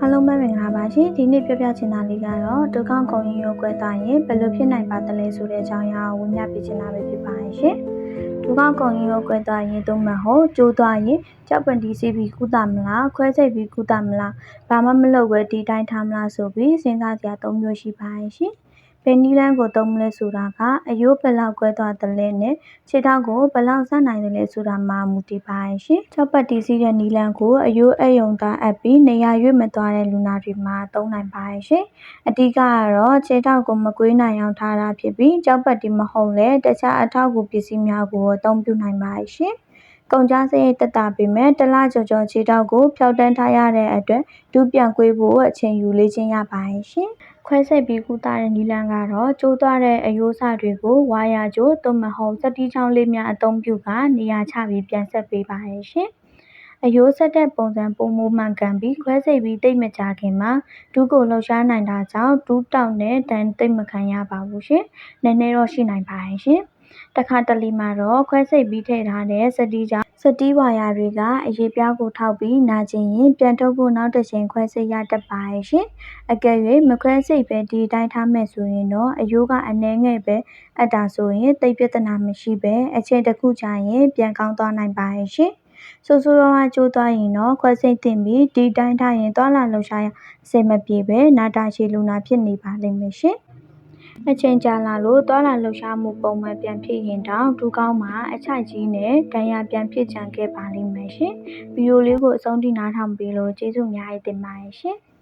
အားလုံးပဲမင်္ဂလာပါရှင်ဒီနေ့ပြောပြချင်တာလေးကတော့ဒုက္ခကုံရင်ရောကွဲသွားရင်ဘယ်လိုဖြစ်နိုင်ပါသလဲဆိုတဲ့အကြောင်းအရာကိုဝင်ပြပြချင်တာပဲဖြစ်ပါတယ်ရှင်ဒုက္ခကုံရင်ရောကွဲသွားရင်သို့မဟုတ်ကျိုးသွားရင်ကြောက်ပန်တီးစီးပြီးကုသမလားခွဲစိတ်ပြီးကုသမလားဘာမှမလုပ်ပဲဒီတိုင်းထားမလားဆိုပြီးစဉ်းစားစရာ၃မျိုးရှိပါတယ်ရှင်ဘယ်နည်းလမ်းကိုသုံးမလဲဆိုတာကအယိုးဘယ်လောက်ကွဲသွားသလဲနဲ့ခြေထောက်ကိုဘယ်လောက်ဆက်နိုင်သလဲဆိုတာမှမူတည်ပါတယ်ရှင်။ကြောက်ပတ်တီးစီးတဲ့နည်းလမ်းကိုအယိုးအယုံသားအပ်ပြီးနေရာရွေ့မသွားတဲ့လူနာတွေမှာသုံးနိုင်ပါတယ်ရှင်။အဓိကကတော့ခြေထောက်ကိုမကွေးနိုင်အောင်ထားတာဖြစ်ပြီးကြောက်ပတ်တီးမဟုတ်လဲတခြားအထောက်အကူပစ္စည်းများကိုအသုံးပြုနိုင်ပါတယ်ရှင်။ကုန်ကြစရိတ်တက်တာပေမဲ့တလကျော်ခြေထောက်ကိုဖျောက်တန်းထားရတဲ့အတွက်ဒူးပြန်ကွေးဖို့အချိန်ယူလေ့ကျင့်ရပါတယ်ရှင်။ခွဲစိတ်ပြီးကုသတဲ့နည်းလမ်းကတော့ကျိုးသွားတဲ့အယိုးစတွေကိုဝါယာကြိုးသို့မဟုတ်စတီးချောင်းလေးများအသုံးပြုကနေရာချပြီးပြန်ဆက်ပေးပါတယ်ရှင်။အယိုးဆက်တဲ့ပုံစံပုံမိုးမှန်ကန်ပြီးခွဲစိတ်ပြီးတိတ်မကြခင်မှာဒူးကိုလှုပ်ရှားနိုင်တာကြောင့်ဒူးတောက်နဲ့တန်တိတ်မခံရပါဘူးရှင်။နည်းနည်းတော့ရှိနိုင်ပါတယ်ရှင်။တခါတလေမှာတော့ခွဲစိတ်ပြီးထည့်ထားတဲ့စတီးဝါယာတွေကအရေပြားကိုထောက်ပြီးနာကျင်ရင်ပြန်ထုတ်ဖို့နောက်တစ်ချိန်ခွဲစိတ်ရတတ်ပါတယ်ရှင်။အကယ်၍မခွဲစိတ်ပဲဒီတိုင်းထားမယ်ဆိုရင်တော့အယိုးကအနည်းငယ်ပဲအပ်တာဆိုရင်သိပ်ပြဿနာမရှိပဲအချိန်တစ်ခုကြာရင်ပြန်ကောင်းသွားနိုင်ပါတယ်ရှင်။ဆိုးဆိုးရွားရွားကျိုးသွားရင်တော့ခွဲစိတ်သင့်ပြီးဒီတိုင်းထားရင်သွားလာလှုပ်ရှားရအဆင်မပြေပဲနာတာရှည်လူနာဖြစ်နေပါလိမ့်မယ်ရှင်။အချိန်ကြာလာလို့သွားလာလှုပ်ရှားမှုပုံမှန်ပြန်ဖြစ်ရင်တောင်ဒူးကောင်းမှာအချိုက်ကြီးနဲ့ဒဏ်ရာပြန်ဖြစ်ကြံခဲ့ပါလိမ့်မယ်ရှင်။ဗီဒီယိုလေးကိုအဆုံးထိနားထောင်ပြီးလို့ကျေးဇူးအများကြီးတင်ပါတယ်ရှင်။